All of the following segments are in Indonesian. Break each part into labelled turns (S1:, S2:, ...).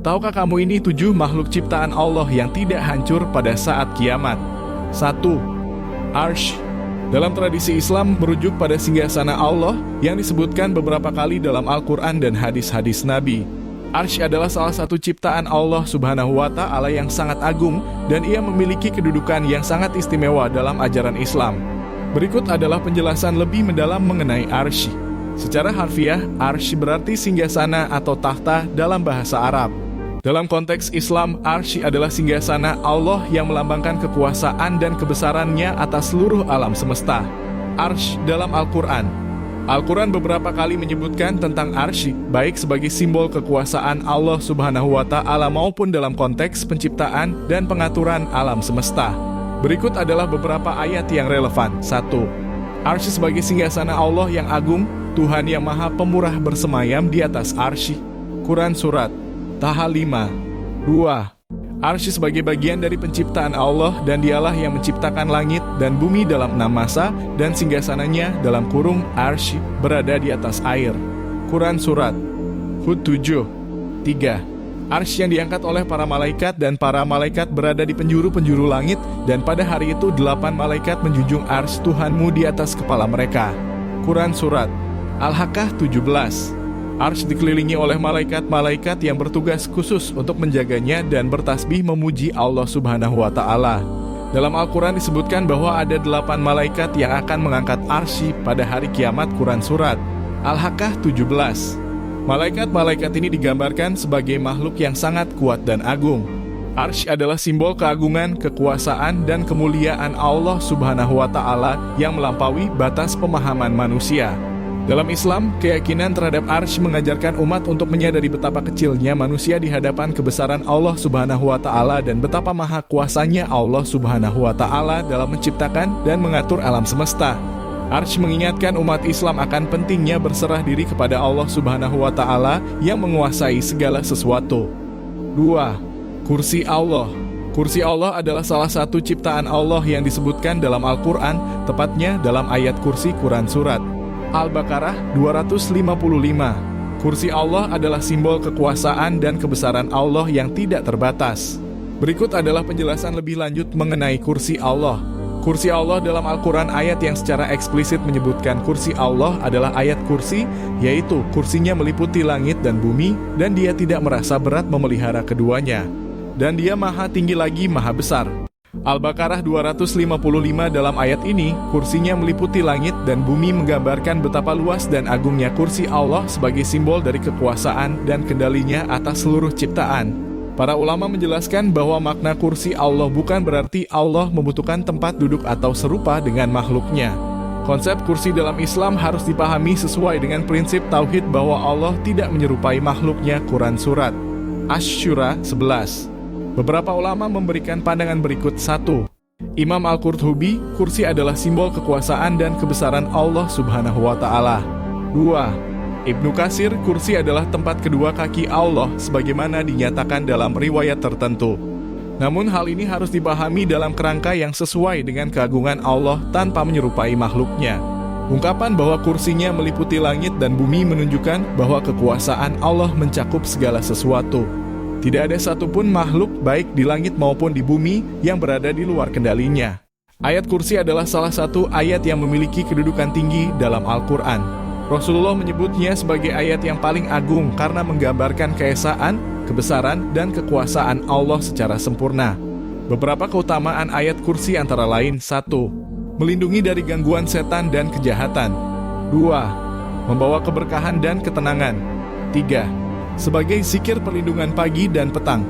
S1: Tahukah kamu ini 7 makhluk ciptaan Allah yang tidak hancur pada saat kiamat? 1. Arsy. Dalam tradisi Islam merujuk pada singgasana Allah yang disebutkan beberapa kali dalam Al-Quran dan hadis-hadis Nabi. Arsy adalah salah satu ciptaan Allah Subhanahu wa Ta'ala yang sangat agung dan ia memiliki kedudukan yang sangat istimewa dalam ajaran Islam. Berikut adalah penjelasan lebih mendalam mengenai arsy. Secara harfiah, arsy berarti singgasana atau tahta dalam bahasa Arab. Dalam konteks Islam, arsy adalah singgasana Allah yang melambangkan kekuasaan dan kebesarannya atas seluruh alam semesta. Arsy dalam Al-Quran. Al-Quran beberapa kali menyebutkan tentang arsy, baik sebagai simbol kekuasaan Allah Subhanahu wa Ta'ala maupun dalam konteks penciptaan dan pengaturan alam semesta. Berikut adalah beberapa ayat yang relevan. 1. Arsy sebagai singgasana Allah yang agung, Tuhan yang Maha Pemurah bersemayam di atas arsy. Quran Surat Taha 5. 2. Arsy sebagai bagian dari penciptaan Allah dan dialah yang menciptakan langit dan bumi dalam 6 masa dan singgasananya dalam kurung arsy berada di atas air. Quran Surat Hud 7. 3. Arsy yang diangkat oleh para malaikat dan para malaikat berada di penjuru-penjuru langit dan pada hari itu 8 malaikat menjunjung arsy Tuhanmu di atas kepala mereka. Quran Surat Al-Haqqah 17. Arsy dikelilingi oleh malaikat-malaikat yang bertugas khusus untuk menjaganya dan bertasbih memuji Allah Subhanahu wa Ta'ala. Dalam Al-Quran disebutkan bahwa ada 8 malaikat yang akan mengangkat arsy pada hari kiamat. Quran Surat Al-Haqqah 17. Malaikat-malaikat ini digambarkan sebagai makhluk yang sangat kuat dan agung. Arsy adalah simbol keagungan, kekuasaan, dan kemuliaan Allah Subhanahu wa Ta'ala yang melampaui batas pemahaman manusia. Dalam Islam, keyakinan terhadap arsy mengajarkan umat untuk menyadari betapa kecilnya manusia di hadapan kebesaran Allah Subhanahu wa Ta'ala dan betapa maha kuasanya Allah Subhanahu wa Ta'ala dalam menciptakan dan mengatur alam semesta. Arsy mengingatkan umat Islam akan pentingnya berserah diri kepada Allah Subhanahu wa Ta'ala yang menguasai segala sesuatu. 2. Kursi Allah. Kursi Allah adalah salah satu ciptaan Allah yang disebutkan dalam Al-Quran, tepatnya dalam ayat kursi Quran Surat Al-Baqarah 255. Kursi Allah adalah simbol kekuasaan dan kebesaran Allah yang tidak terbatas. Berikut adalah penjelasan lebih lanjut mengenai kursi Allah. Kursi Allah dalam Al-Quran ayat yang secara eksplisit menyebutkan kursi Allah adalah ayat kursi, yaitu kursinya meliputi langit dan bumi, dan dia tidak merasa berat memelihara keduanya. Dan dia maha tinggi lagi maha besar. Al-Baqarah 255 dalam ayat ini, kursinya meliputi langit dan bumi menggambarkan betapa luas dan agungnya kursi Allah sebagai simbol dari kekuasaan dan kendalinya atas seluruh ciptaan. Para ulama menjelaskan bahwa makna kursi Allah bukan berarti Allah membutuhkan tempat duduk atau serupa dengan makhluknya. Konsep kursi dalam Islam harus dipahami sesuai dengan prinsip tauhid bahwa Allah tidak menyerupai makhluknya. Quran Surat Asy-Syura 11. Beberapa ulama memberikan pandangan berikut. 1. Imam Al-Qurtubi, kursi adalah simbol kekuasaan dan kebesaran Allah Subhanahu wa Ta'ala. 2. Ibnu Katsir, kursi adalah tempat kedua kaki Allah sebagaimana dinyatakan dalam riwayat tertentu. Namun hal ini harus dipahami dalam kerangka yang sesuai dengan keagungan Allah tanpa menyerupai makhluknya. Ungkapan bahwa kursinya meliputi langit dan bumi menunjukkan bahwa kekuasaan Allah mencakup segala sesuatu. Tidak ada satupun makhluk baik di langit maupun di bumi yang berada di luar kendalinya. Ayat kursi adalah salah satu ayat yang memiliki kedudukan tinggi dalam Al-Quran. Rasulullah menyebutnya sebagai ayat yang paling agung karena menggambarkan keesaan, kebesaran, dan kekuasaan Allah secara sempurna. Beberapa keutamaan ayat kursi antara lain. 1. Melindungi dari gangguan setan dan kejahatan. 2. Membawa keberkahan dan ketenangan. 3. Sebagai zikir perlindungan pagi dan petang.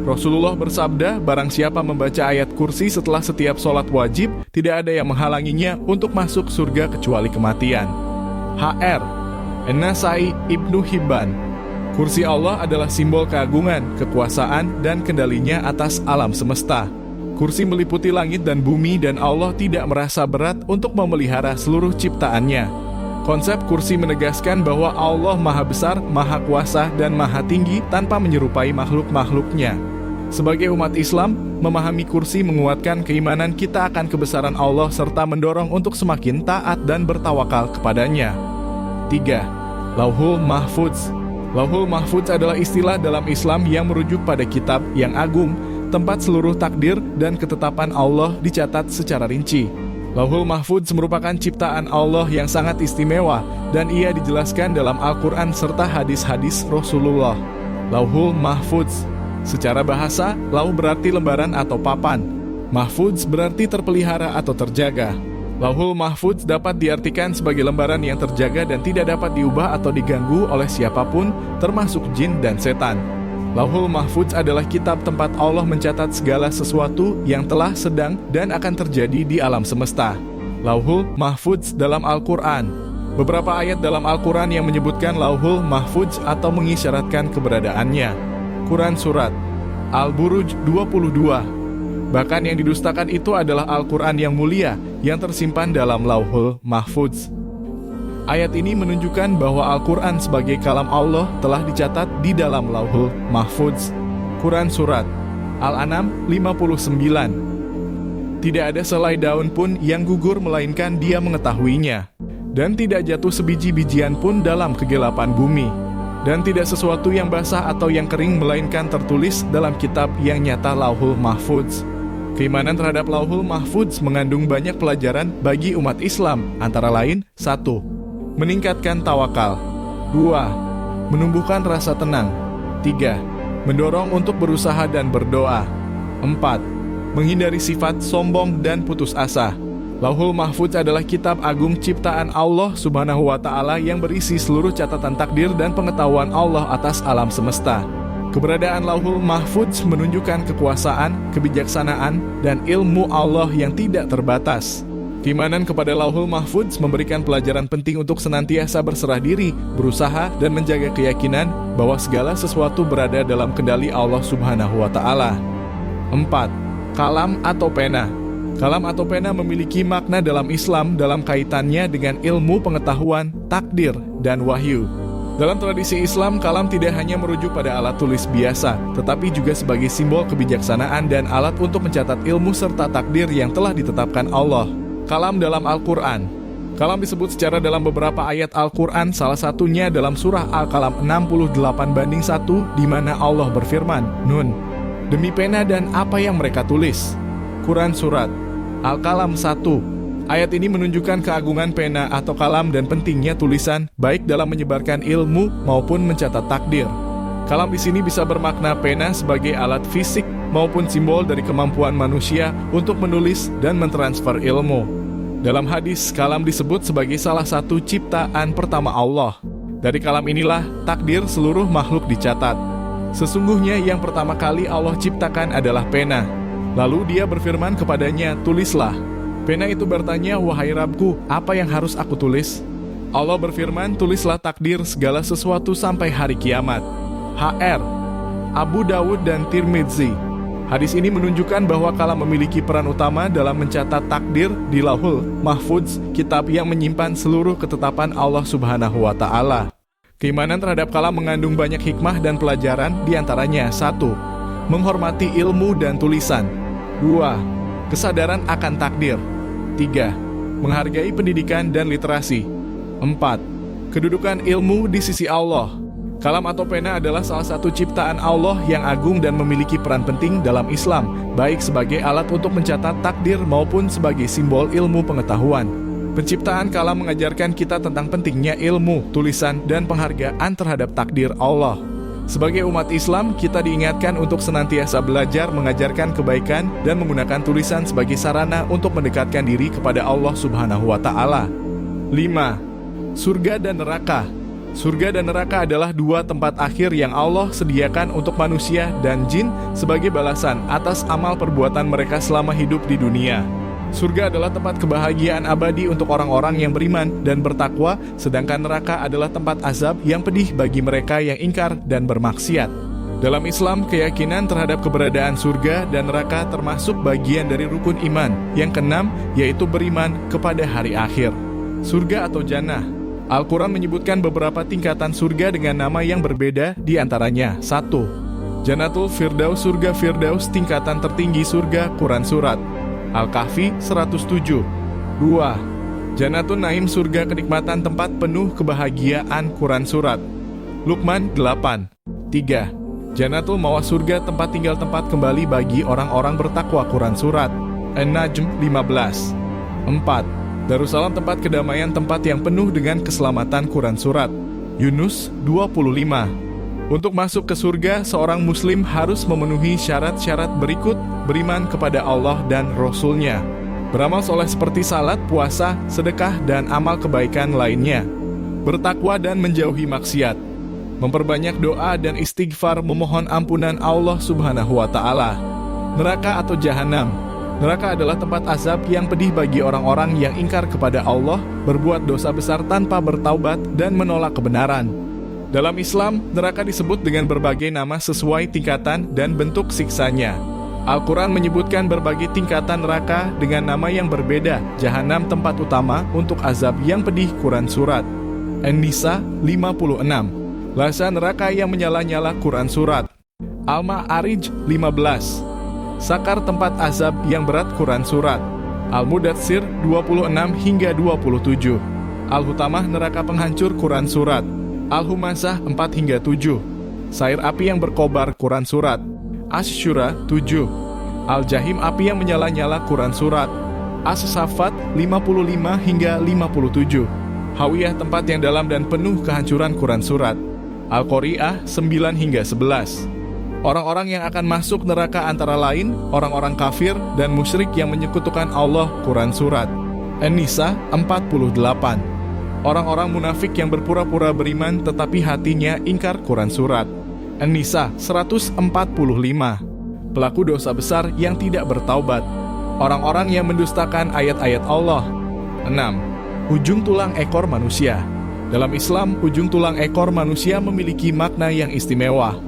S1: Rasulullah bersabda, barang siapa membaca ayat kursi setelah setiap sholat wajib, tidak ada yang menghalanginya untuk masuk surga kecuali kematian. HR An-Nasai Ibnu Hibban. Kursi Allah adalah simbol keagungan, kekuasaan, dan kendalinya atas alam semesta. Kursi meliputi langit dan bumi dan Allah tidak merasa berat untuk memelihara seluruh ciptaannya. Konsep kursi menegaskan bahwa Allah maha besar, maha kuasa, dan maha tinggi tanpa menyerupai makhluk-makhluknya. Sebagai umat Islam, memahami kursi menguatkan keimanan kita akan kebesaran Allah serta mendorong untuk semakin taat dan bertawakal kepadanya. 3. Lauhul Mahfudz. Lauhul Mahfudz adalah istilah dalam Islam yang merujuk pada kitab yang agung, tempat seluruh takdir dan ketetapan Allah dicatat secara rinci. Lauhul Mahfudz merupakan ciptaan Allah yang sangat istimewa dan ia dijelaskan dalam Al-Quran serta hadis-hadis Rasulullah. Lauhul Mahfudz. Secara bahasa, lauh berarti lembaran atau papan. Mahfudz berarti terpelihara atau terjaga. Lauhul Mahfudz dapat diartikan sebagai lembaran yang terjaga dan tidak dapat diubah atau diganggu oleh siapapun, termasuk jin dan setan. Lauhul Mahfudz adalah kitab tempat Allah mencatat segala sesuatu yang telah, sedang, dan akan terjadi di alam semesta. Lauhul Mahfudz dalam Al-Quran. Beberapa ayat dalam Al-Quran yang menyebutkan Lauhul Mahfudz atau mengisyaratkan keberadaannya. Quran Surat Al-Buruj 22. Bahkan yang didustakan itu adalah Al-Quran yang mulia yang tersimpan dalam Lauhul Mahfudz. Ayat ini menunjukkan bahwa Al-Quran sebagai kalam Allah telah dicatat di dalam Lauhul Mahfudz. Quran Surat Al-An'am 59. Tidak ada selai daun pun yang gugur melainkan Dia mengetahuinya, dan tidak jatuh sebiji-bijian pun dalam kegelapan bumi, dan tidak sesuatu yang basah atau yang kering melainkan tertulis dalam kitab yang nyata Lauhul Mahfudz. Keimanan terhadap Lauhul Mahfudz mengandung banyak pelajaran bagi umat Islam, antara lain: 1. Meningkatkan tawakal. 2. Menumbuhkan rasa tenang. 3. Mendorong untuk berusaha dan berdoa. 4. Menghindari sifat sombong dan putus asa. Lauhul Mahfudz adalah kitab agung ciptaan Allah Subhanahu wa Ta'ala yang berisi seluruh catatan takdir dan pengetahuan Allah atas alam semesta. Keberadaan Lauhul Mahfudz menunjukkan kekuasaan, kebijaksanaan, dan ilmu Allah yang tidak terbatas. Keimanan kepada Lauhul Mahfudz memberikan pelajaran penting untuk senantiasa berserah diri, berusaha, dan menjaga keyakinan bahwa segala sesuatu berada dalam kendali Allah Subhanahu wa Ta'ala. 4. Kalam atau pena. Kalam atau pena memiliki makna dalam Islam dalam kaitannya dengan ilmu pengetahuan, takdir, dan wahyu. Dalam tradisi Islam, kalam tidak hanya merujuk pada alat tulis biasa, tetapi juga sebagai simbol kebijaksanaan dan alat untuk mencatat ilmu serta takdir yang telah ditetapkan Allah. Kalam dalam Al-Quran. Kalam disebut secara dalam beberapa ayat Al-Quran, salah satunya dalam surah Al-Qalam 68:1, di mana Allah berfirman, Nun, demi pena dan apa yang mereka tulis. Quran Surat Al-Qalam 1. Ayat ini menunjukkan keagungan pena atau kalam dan pentingnya tulisan, baik dalam menyebarkan ilmu maupun mencatat takdir. Kalam di sini bisa bermakna pena sebagai alat fisik maupun simbol dari kemampuan manusia untuk menulis dan mentransfer ilmu. Dalam hadis, kalam disebut sebagai salah satu ciptaan pertama Allah. Dari kalam inilah takdir seluruh makhluk dicatat. Sesungguhnya yang pertama kali Allah ciptakan adalah pena. Lalu Dia berfirman kepadanya, tulislah. Pena itu bertanya, wahai Rabbku, apa yang harus aku tulis? Allah berfirman, tulislah takdir segala sesuatu sampai hari kiamat. HR Abu Dawud dan Tirmidzi. Hadis ini menunjukkan bahwa kalam memiliki peran utama dalam mencatat takdir di Lauhul Mahfudz, kitab yang menyimpan seluruh ketetapan Allah Subhanahu wa Ta'ala. Keimanan terhadap kalam mengandung banyak hikmah dan pelajaran, diantaranya: 1. Menghormati ilmu dan tulisan. 2. Kesadaran akan takdir. 3. Menghargai pendidikan dan literasi. 4. Kedudukan ilmu di sisi Allah. Kalam atau pena adalah salah satu ciptaan Allah yang agung dan memiliki peran penting dalam Islam, baik sebagai alat untuk mencatat takdir maupun sebagai simbol ilmu pengetahuan. Penciptaan kalam mengajarkan kita tentang pentingnya ilmu, tulisan, dan penghargaan terhadap takdir Allah. Sebagai umat Islam, kita diingatkan untuk senantiasa belajar mengajarkan kebaikan dan menggunakan tulisan sebagai sarana untuk mendekatkan diri kepada Allah Subhanahu wa Ta'ala. 5. Surga dan neraka. Surga dan neraka adalah dua tempat akhir yang Allah sediakan untuk manusia dan jin sebagai balasan atas amal perbuatan mereka selama hidup di dunia. Surga adalah tempat kebahagiaan abadi untuk orang-orang yang beriman dan bertakwa, sedangkan neraka adalah tempat azab yang pedih bagi mereka yang ingkar dan bermaksiat. Dalam Islam, keyakinan terhadap keberadaan surga dan neraka termasuk bagian dari rukun iman. Yang keenam, yaitu beriman kepada hari akhir. Surga atau jannah. Al-Quran menyebutkan beberapa tingkatan surga dengan nama yang berbeda, diantaranya: 1. Jannatul Firdaus, surga Firdaus, tingkatan tertinggi surga, Quran Surat Al-Kahfi 107. 2. Jannatun Naim, surga kenikmatan tempat penuh kebahagiaan, Quran Surat Luqman 8. 3. Jannatul Ma'wa, surga tempat tinggal tempat kembali bagi orang-orang bertakwa. Quran Surat An-Najm 15. 4. Darussalam tempat kedamaian, tempat yang penuh dengan keselamatan. Quran Surat Yunus 25. Untuk masuk ke surga, seorang muslim harus memenuhi syarat-syarat berikut: beriman kepada Allah dan Rasul-Nya, beramal soleh seperti salat, puasa, sedekah, dan amal kebaikan lainnya, bertakwa dan menjauhi maksiat, memperbanyak doa dan istighfar, memohon ampunan Allah Subhanahu wa Ta'ala. Neraka atau jahanam. Neraka adalah tempat azab yang pedih bagi orang-orang yang ingkar kepada Allah, berbuat dosa besar tanpa bertaubat, dan menolak kebenaran. Dalam Islam, neraka disebut dengan berbagai nama sesuai tingkatan dan bentuk siksanya. Al-Quran menyebutkan berbagai tingkatan neraka dengan nama yang berbeda. Jahanam tempat utama untuk azab yang pedih. Quran Surat An-Nisa 56. Lasa neraka yang menyala-nyala. Quran Surat Al-Ma'arij 15. Sakar tempat azab yang berat. Quran Surat Al-Mudatsir 26 hingga 27. Al-Hutamah neraka penghancur. Quran Surat Al-Humasah 4 hingga 7. Sair api yang berkobar. Quran Surat Asy-Syura 7. Al-Jahim api yang menyala-nyala. Quran Surat As-Saffat 55 hingga 57. Hawiyah tempat yang dalam dan penuh kehancuran. Quran Surat Al-Qari'ah 9 hingga 11. Orang-orang yang akan masuk neraka antara lain orang-orang kafir dan musyrik yang menyekutukan Allah. Quran Surat An-Nisa 48. Orang-orang munafik yang berpura-pura beriman tetapi hatinya ingkar. Quran Surat An-Nisa 145. Pelaku dosa besar yang tidak bertaubat. Orang-orang yang mendustakan ayat-ayat Allah. 6. Ujung tulang ekor manusia. Dalam Islam, ujung tulang ekor manusia memiliki makna yang istimewa.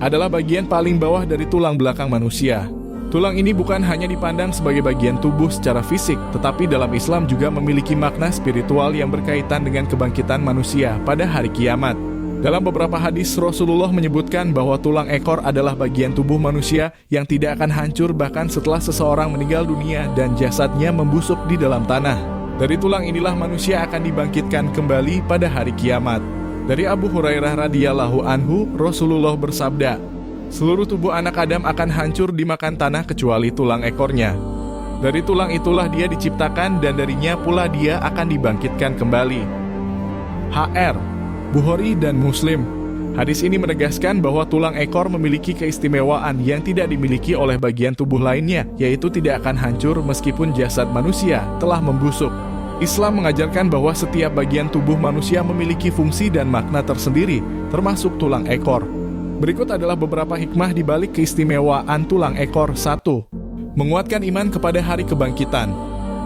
S1: Adalah bagian paling bawah dari tulang belakang manusia. Tulang ini bukan hanya dipandang sebagai bagian tubuh secara fisik, tetapi dalam Islam juga memiliki makna spiritual yang berkaitan dengan kebangkitan manusia pada hari kiamat. Dalam beberapa hadis, Rasulullah menyebutkan bahwa tulang ekor adalah bagian tubuh manusia yang tidak akan hancur bahkan setelah seseorang meninggal dunia dan jasadnya membusuk di dalam tanah. Dari tulang inilah manusia akan dibangkitkan kembali pada hari kiamat. Dari Abu Hurairah radhiyallahu anhu, Rasulullah bersabda, seluruh tubuh anak Adam akan hancur dimakan tanah kecuali tulang ekornya. Dari tulang itulah dia diciptakan dan darinya pula dia akan dibangkitkan kembali. HR, Bukhari dan Muslim. Hadis ini menegaskan bahwa tulang ekor memiliki keistimewaan yang tidak dimiliki oleh bagian tubuh lainnya, yaitu tidak akan hancur meskipun jasad manusia telah membusuk. Islam mengajarkan bahwa setiap bagian tubuh manusia memiliki fungsi dan makna tersendiri, termasuk tulang ekor. Berikut adalah beberapa hikmah di balik keistimewaan tulang ekor. 1. Menguatkan iman kepada hari kebangkitan.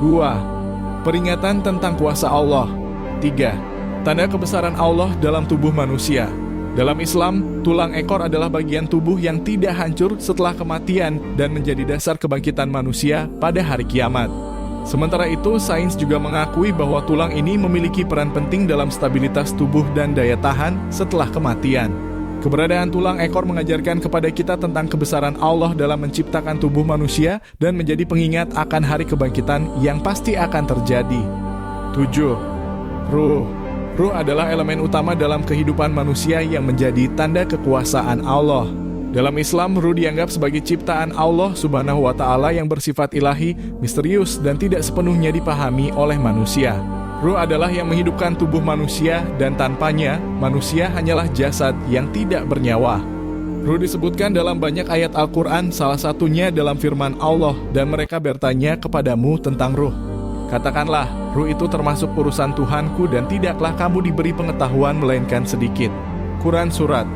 S1: 2. Peringatan tentang kuasa Allah. 3. Tanda kebesaran Allah dalam tubuh manusia. Dalam Islam, tulang ekor adalah bagian tubuh yang tidak hancur setelah kematian dan menjadi dasar kebangkitan manusia pada hari kiamat. Sementara itu, sains juga mengakui bahwa tulang ini memiliki peran penting dalam stabilitas tubuh dan daya tahan setelah kematian. Keberadaan tulang ekor mengajarkan kepada kita tentang kebesaran Allah dalam menciptakan tubuh manusia dan menjadi pengingat akan hari kebangkitan yang pasti akan terjadi. 7. Ruh. Ruh adalah elemen utama dalam kehidupan manusia yang menjadi tanda kekuasaan Allah. Dalam Islam, ruh dianggap sebagai ciptaan Allah Subhanahu wa Ta'ala yang bersifat ilahi, misterius, dan tidak sepenuhnya dipahami oleh manusia. Ruh adalah yang menghidupkan tubuh manusia, dan tanpanya, manusia hanyalah jasad yang tidak bernyawa. Ruh disebutkan dalam banyak ayat Al-Quran, salah satunya dalam firman Allah, dan mereka bertanya kepadamu tentang ruh. Katakanlah, ruh itu termasuk urusan Tuhanku dan tidaklah kamu diberi pengetahuan melainkan sedikit. Quran Surat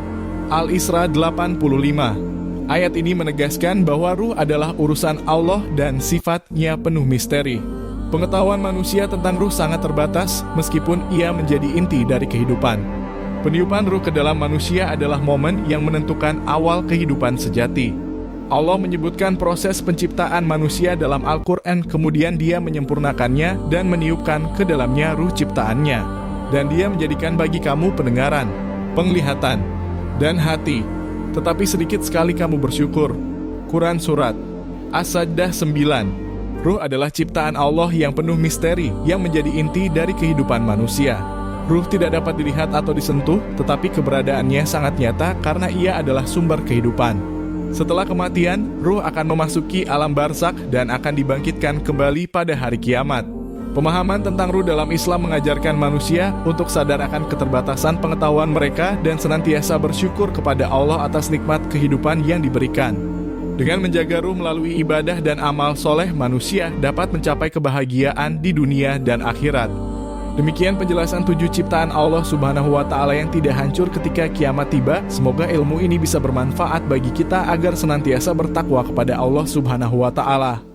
S1: Al-Isra 85. Ayat ini menegaskan bahwa ruh adalah urusan Allah dan sifatnya penuh misteri. Pengetahuan manusia tentang ruh sangat terbatas meskipun ia menjadi inti dari kehidupan. Peniupan ruh ke dalam manusia adalah momen yang menentukan awal kehidupan sejati. Allah menyebutkan proses penciptaan manusia dalam Al-Quran, kemudian dia menyempurnakannya dan meniupkan ke dalamnya ruh ciptaannya. Dan dia menjadikan bagi kamu pendengaran, penglihatan, dan hati, tetapi sedikit sekali kamu bersyukur. Quran Surat As-Sajdah 9. Ruh adalah ciptaan Allah yang penuh misteri yang menjadi inti dari kehidupan manusia. Ruh tidak dapat dilihat atau disentuh, tetapi keberadaannya sangat nyata karena ia adalah sumber kehidupan. Setelah kematian, ruh akan memasuki alam barzakh dan akan dibangkitkan kembali pada hari kiamat. Pemahaman tentang ruh dalam Islam mengajarkan manusia untuk sadar akan keterbatasan pengetahuan mereka dan senantiasa bersyukur kepada Allah atas nikmat kehidupan yang diberikan. Dengan menjaga ruh melalui ibadah dan amal soleh, manusia dapat mencapai kebahagiaan di dunia dan akhirat. Demikian penjelasan 7 ciptaan Allah Subhanahu wa Ta'ala yang tidak hancur ketika kiamat tiba. Semoga ilmu ini bisa bermanfaat bagi kita agar senantiasa bertakwa kepada Allah Subhanahu wa Ta'ala.